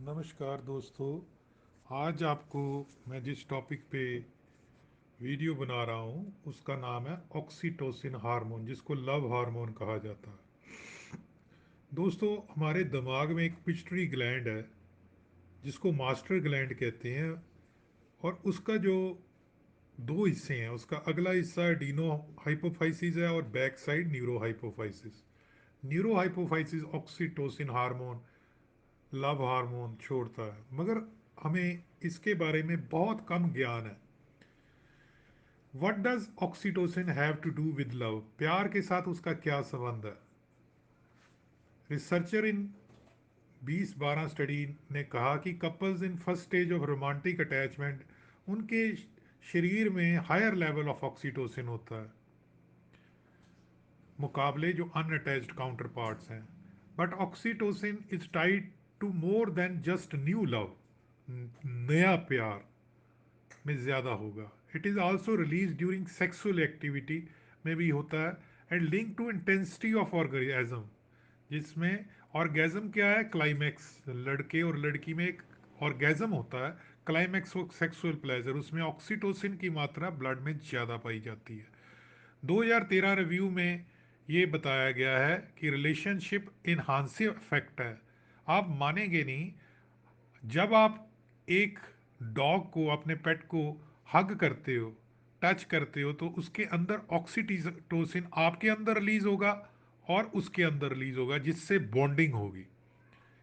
नमस्कार दोस्तों। आज आपको मैं जिस टॉपिक पे वीडियो बना रहा हूँ उसका नाम है ऑक्सीटोसिन हार्मोन, जिसको लव हार्मोन कहा जाता है। दोस्तों, हमारे दिमाग में एक पिट्यूटरी ग्लैंड है जिसको मास्टर ग्लैंड कहते हैं, और उसका जो दो हिस्से हैं, उसका अगला हिस्सा डीनो हाइपोफाइसिस है और back side neuro hypophysis. Neuro hypophysis oxytocin hormone, love hormone छोड़ता है, मगर हमें इसके बारे में बहुत कम ज्ञान है। What does oxytocin have to do with love? प्यार के साथ उसका क्या संबंध है? रिसर्चर इन 2012 स्टडी ने कहा कि couples in first stage of romantic attachment, उनके शरीर में हायर लेवल ऑफ ऑक्सीटोसिन होता है मुकाबले जो अनअटैच्ड काउंटर पार्ट्स हैं। But oxytocin is tied to more than just new love. नया प्यार में ज़्यादा होगा। It is also release during sexual activity में भी होता है, and link to intensity of orgasm, जिसमें ऑर्गेजम क्या है? क्लाइमैक्स। लड़के और लड़की में एक ऑर्गेजम होता है, क्लाइमैक्स ऑफ सेक्सुअल प्लेजर, उसमें ऑक्सीटोसिन की मात्रा ब्लड में ज़्यादा पाई जाती है। 2013 रिव्यू में ये बताया गया है कि रिलेशनशिप इन्हांसिव इफेक्ट है। आप मानेंगे नहीं, जब आप एक डॉग को, अपने पेट को हग करते हो, टच करते हो, तो उसके अंदर ऑक्सीटोसिन आपके अंदर रिलीज होगा और उसके अंदर रिलीज होगा, जिससे बॉन्डिंग होगी।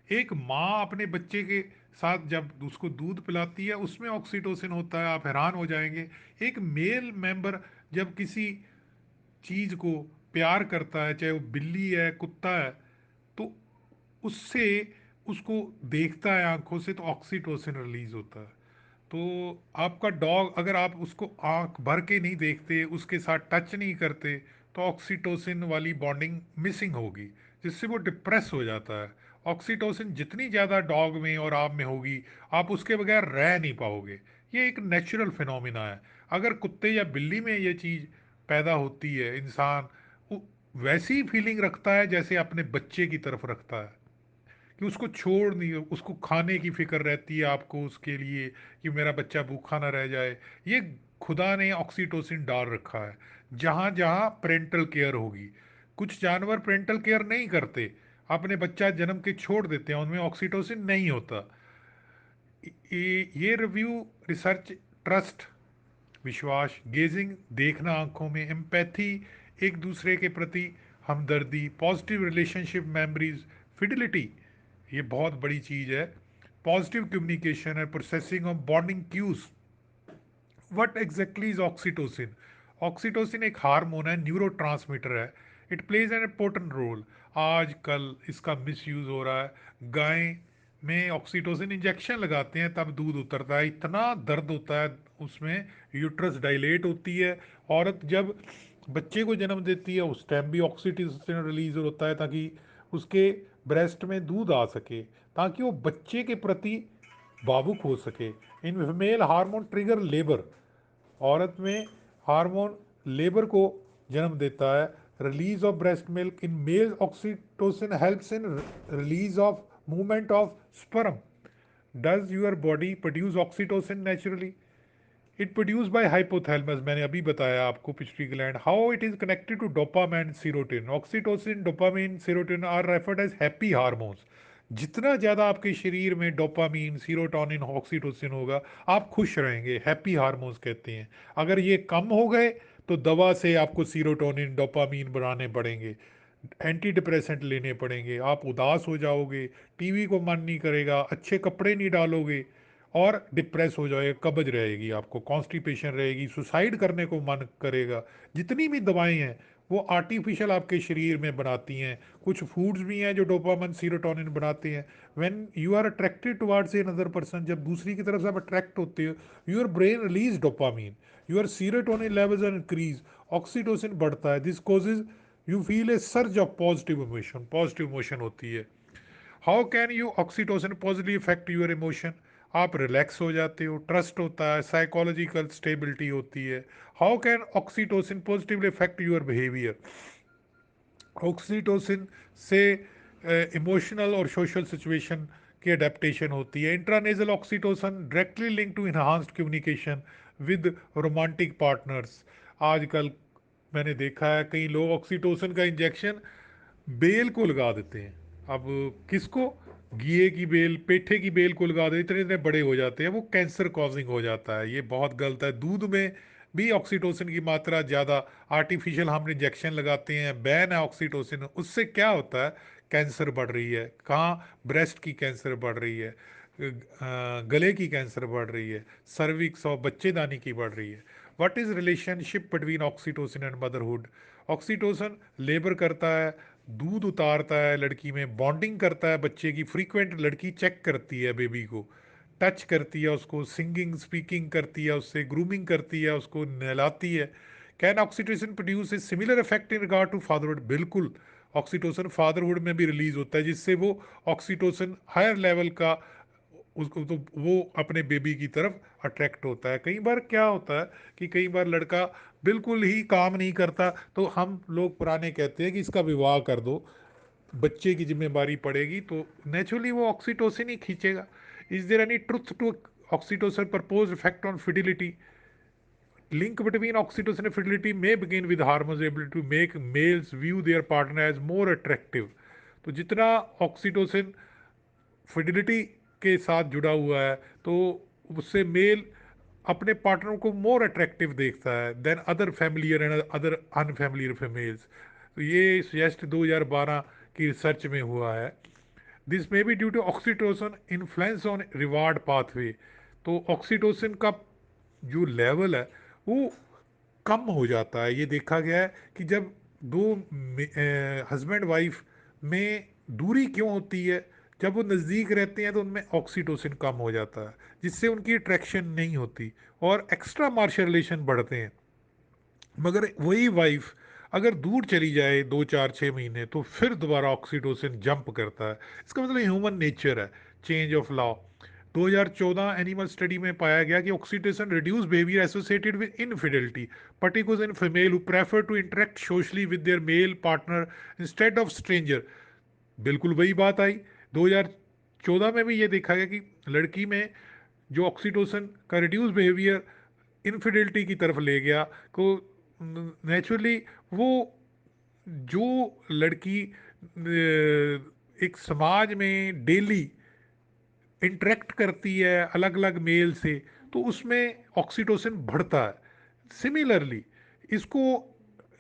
एक माँ अपने बच्चे के साथ जब उसको दूध पिलाती है, उसमें ऑक्सीटोसिन होता है, आप हैरान हो जाएंगे। एक मेल मेंबर जब किसी चीज को प्यार करता है, चाहे वो बिल्ली है, कुत्ता है, तो उससे, उसको देखता है आंखों से, तो ऑक्सीटोसिन रिलीज होता है। तो आपका डॉग, अगर आप उसको आंख भर के नहीं देखते, उसके साथ टच नहीं करते, तो ऑक्सीटोसिन वाली बॉन्डिंग मिसिंग होगी, जिससे वो डिप्रेस हो जाता है। ऑक्सीटोसिन जितनी ज़्यादा डॉग में और आप में होगी, आप उसके बगैर रह नहीं पाओगे। ये एक नेचुरल फिनोमिना है। अगर कुत्ते या बिल्ली में ये चीज़ पैदा होती है, इंसान वैसी फीलिंग रखता है जैसे अपने बच्चे की तरफ रखता है, कि उसको छोड़ नहीं, उसको खाने की फिक्र रहती है आपको उसके लिए, कि मेरा बच्चा भूखा ना रह जाए। ये खुदा ने ऑक्सीटोसिन डाल रखा है जहाँ जहाँ पेरेंटल केयर होगी। कुछ जानवर पेरेंटल केयर नहीं करते, अपने बच्चा जन्म के छोड़ देते हैं, उनमें ऑक्सीटोसिन नहीं होता। ये रिव्यू रिसर्च ट्रस्ट, विश्वास, गेजिंग देखना आंखों में, एम्पैथी, एक दूसरे के प्रति हमदर्दी, पॉजिटिव रिलेशनशिप मेमोरीज, फिडिलिटी, ये बहुत बड़ी चीज़ है। पॉजिटिव कम्युनिकेशन है, processing of bonding cues. What exactly is oxytocin? Oxytocin एक हार्मोन है, न्यूरो है। It plays an important role. आजकल इसका मिस यूज़ हो रहा है। गाय में ऑक्सीटोसिन इंजेक्शन लगाते हैं तब दूध उतरता है, इतना दर्द होता है उसमें, यूट्रस डायलेट होती है। औरत जब बच्चे को जन्म देती है उस टाइम भी ऑक्सीटोसिन रिलीज होता है, ताकि उसके ब्रेस्ट में दूध आ सके, ताकि वो बच्चे के प्रति भावुक हो सके। In female hormone trigger labour, औरत में हार्मोन लेबर को जन्म देता है। Release of breast milk in male, oxytocin helps in release of movement of sperm. Does your body produce oxytocin naturally? It produce by hypothalamus, मैंने अभी बताया आपको, pituitary gland. How it is connected to dopamine, serotonin. Oxytocin, dopamine, serotonin are referred as happy hormones. जितना ज़्यादा आपके शरीर में dopamine, serotonin, oxytocin होगा, आप खुश रहेंगे, हैप्पी हार्मोन्स कहते हैं। अगर ये कम हो गए तो दवा से आपको सीरोटोनिन, डोपामीन बढ़ाने पड़ेंगे, एंटी डिप्रेसेंट लेने पड़ेंगे, आप उदास हो जाओगे, टीवी को मन नहीं करेगा, अच्छे कपड़े नहीं डालोगे, और डिप्रेस हो जाएगा, कब्ज रहेगी, आपको कॉन्स्टिपेशन रहेगी, सुसाइड करने को मन करेगा। जितनी भी दवाएं हैं वो आर्टिफिशियल आपके शरीर में बनाती हैं। कुछ फूड्स भी हैं जो डोपामिन, सीरोटोनिन बनाते हैं। When you are attracted towards a another person, जब दूसरी की तरफ से आप अट्रैक्ट होते हो, your brain release dopamine, your serotonin levels are increase, oxytocin बढ़ता है। This causes you feel a surge of positive emotion, positive emotion होती है। How can you oxytocin positively effect your emotion? आप रिलैक्स हो जाते हो, ट्रस्ट होता है, साइकोलॉजिकल स्टेबिलिटी होती है। How can oxytocin positively effect your behaviour? Oxytocin से इमोशनल और सोशल सिचुएशन की अडेप्टेशन होती है। Intranasal oxytocin directly link to enhanced communication with romantic partners. आजकल मैंने देखा है कई लोग ऑक्सीटोसिन का इंजेक्शन बेल को लगा देते हैं। अब किसको? घिए की बेल, पेठे की बेल को लगा देते, इतने इतने बड़े हो जाते हैं, वो कैंसर कॉजिंग हो जाता है। ये बहुत गलत है। दूध में भी ऑक्सीटोसिन की मात्रा ज़्यादा, आर्टिफिशियल हम इंजेक्शन लगाते हैं, बैन है ऑक्सीटोसिन, उससे क्या होता है? कैंसर बढ़ रही है। कहाँ? ब्रेस्ट की कैंसर बढ़ रही है, गले की कैंसर बढ़ रही है, सर्विक्स और बच्चेदानी की बढ़ रही है। What is relationship between oxytocin and motherhood? Oxytocin labour करता है, दूध उतारता है लड़की में, बॉन्डिंग करता है बच्चे की, फ्रीक्वेंट लड़की चेक करती है बेबी को, टच करती है उसको, सिंगिंग स्पीकिंग करती है उससे, ग्रूमिंग करती है उसको, नहलाती है। Can oxytocin produce a similar effect in regard to fatherhood? बिल्कुल। ऑक्सीटोसिन फादरहुड में भी रिलीज होता है, जिससे वो ऑक्सीटोसिन हायर लेवल का उसको तो वो अपने बेबी की तरफ अट्रैक्ट होता है। कई बार क्या होता है कि कई बार लड़का बिल्कुल ही काम नहीं करता, तो हम लोग पुराने कहते हैं कि इसका विवाह कर दो, बच्चे की जिम्मेदारी पड़ेगी, तो नेचुरली वो ऑक्सीटोसिन ही खींचेगा। Is there any truth to oxytocin propose effect on fidelity? Link between oxytocin and fertility may begin with hormones able to make males view their partner as more attractive. तो जितना oxytocin fidelity के साथ जुड़ा हुआ है, तो उससे mail अपने पार्टनर को मोर अट्रैक्टिव देखता है than other familiar and other unfamiliar females. तो ये सजेस्ट 2012 की रिसर्च में हुआ है। This may be due to oxytocin influence on reward pathway. तो ऑक्सीटोसिन का जो लेवल है वो कम हो जाता है। ये देखा गया है कि जब दो हस्बैंड वाइफ में दूरी क्यों होती है? जब वो नज़दीक रहते हैं तो उनमें ऑक्सीटोसिन कम हो जाता है, जिससे उनकी अट्रैक्शन नहीं होती और एक्स्ट्रा मार्शल रिलेशन बढ़ते हैं। मगर वही वाइफ अगर दूर चली जाए 2 4 6 महीने, तो फिर दोबारा ऑक्सीटोसिन जंप करता है। इसका मतलब ह्यूमन नेचर है, change of law. 2014 animal study में पाया गया कि oxytocin reduce behaviour associated with infidelity, particular in female who prefer to interact socially with their male partner instead of stranger. बिल्कुल वही बात आई। 2014 में भी ये देखा गया कि लड़की में जो ऑक्सीटोसिन का रिड्यूस बिहेवियर इनफिdelity की तरफ ले गया, को नेचुरली वो जो लड़की एक समाज में डेली इंटरेक्ट करती है अलग अलग मेल से, तो उसमें ऑक्सीटोसिन बढ़ता है। सिमिलरली इसको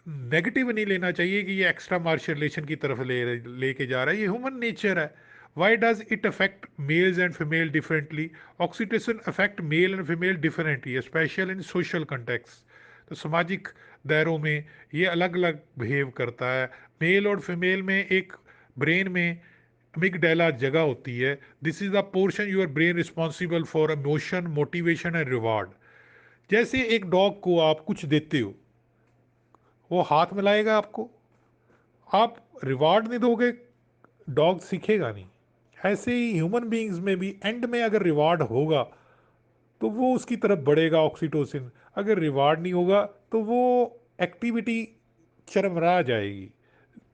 नेगेटिव नहीं लेना चाहिए कि ये एक्स्ट्रा मार्शल रिलेशन की तरफ लेके जा रहा है। ये ह्यूमन नेचर है। Why does it affect mails and female differently? Oxytocin affect male and female differently, special in social context. तो सामाजिक दायरों में ये अलग अलग बिहेव करता है। मेल और फीमेल में एक ब्रेन में अमिगडाला जगह होती है। This is the portion your brain responsible for emotion, motivation and reward. जैसे एक डॉग को आप कुछ देते हो, वो हाथ मिलाएगा आपको, आप रिवार्ड नहीं दोगे, डॉग सीखेगा नहीं। ऐसे ही ह्यूमन बीइंग्स में भी एंड में अगर रिवार्ड होगा तो वो उसकी तरफ बढ़ेगा ऑक्सीटोसिन। अगर रिवार्ड नहीं होगा तो वो एक्टिविटी चरमरा जाएगी।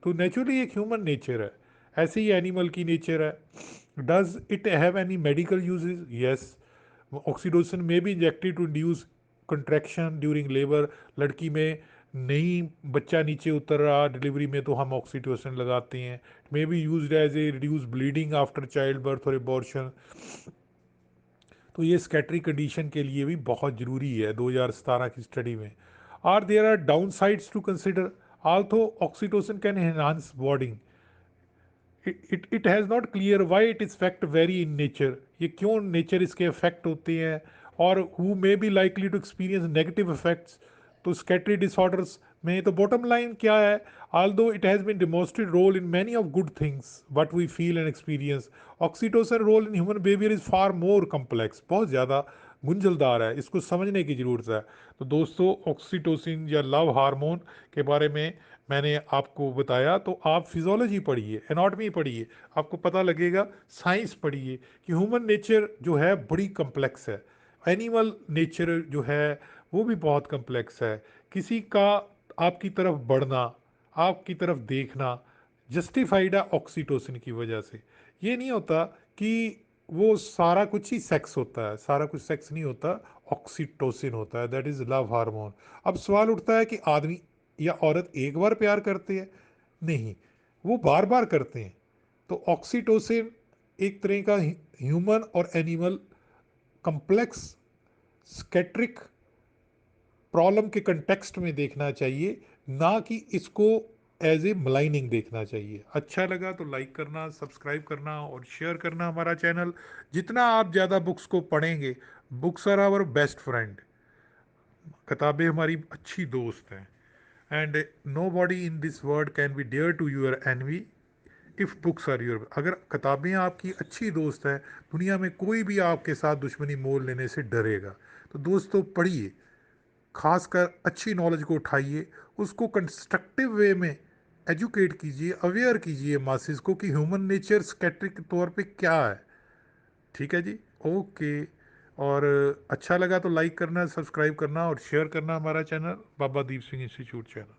तो नेचुरली एक ह्यूमन नेचर है, ऐसे ही एनिमल की नेचर है। Does it have any medical uses? Yes. Oxytocin may be injected to induce contraction during labour. लड़की में नहीं बच्चा नीचे उतर रहा डिलीवरी में, तो हम ऑक्सीटोसिन लगाते हैं। May be use as a reduce bleeding after child birth और एबॉर्शन। तो ये स्कैटरी कंडीशन के लिए भी बहुत ज़रूरी है 2017 की स्टडी में। Are there are downsides to consider? Although oxytocin can enhance bonding, it has not clear why it is fact very in nature. ये क्यों नेचर इसके इफेक्ट होते हैं, और who may be likely to experience negative effects. तो psychiatric disorders में तो bottom line क्या है? although it has been demonstrated role in many of good things what we feel and experience, oxytocin role in human behavior is far more complex, बहुत ज़्यादा गुंझलदार है, इसको समझने की ज़रूरत है। तो दोस्तों, ऑक्सीटोसिन या लव हार्मोन के बारे में मैंने आपको बताया। तो आप फिजोलॉजी पढ़िए, एनाटॉमी पढ़िए, आपको पता लगेगा। साइंस पढ़िए कि ह्यूमन नेचर जो है बड़ी कम्प्लेक्स है। एनिमल नेचर जो है वो भी बहुत कम्प्लेक्स है। किसी का आपकी तरफ बढ़ना, आपकी तरफ देखना, जस्टिफाइड है ऑक्सीटोसिन की वजह से। ये नहीं होता कि वो सारा कुछ ही सेक्स होता है, सारा कुछ सेक्स नहीं होता, ऑक्सीटोसिन होता है, दैट इज लव हार्मोन। अब सवाल उठता है कि आदमी या औरत एक बार प्यार करते हैं? नहीं, वो बार बार करते हैं। तो ऑक्सीटोसिन एक तरह का ह्यूमन और एनिमल कंप्लेक्स स्कैट्रिक प्रॉब्लम के कंटेक्स्ट में देखना चाहिए, ना कि इसको एज ए मलाइनिंग देखना चाहिए। अच्छा लगा तो लाइक करना, सब्सक्राइब करना और शेयर करना हमारा चैनल। जितना आप ज़्यादा बुक्स को पढ़ेंगे, books are our best friend, किताबें हमारी अच्छी दोस्त हैं। And nobody in this world can be dare to your envy if books are your. अगर किताबें आपकी अच्छी दोस्त हैं, दुनिया में कोई भी आपके साथ दुश्मनी मोल लेने से डरेगा। तो दोस्तों पढ़िए, खासकर अच्छी नॉलेज को उठाइए, उसको कंस्ट्रक्टिव वे में एजुकेट कीजिए, अवेयर कीजिए मासिस को कि ह्यूमन नेचर स्कैट्रिक तौर पे क्या है। ठीक है जी, ओके। और अच्छा लगा तो लाइक करना, सब्सक्राइब करना और शेयर करना हमारा channel, Baba Deep Singh institute channel.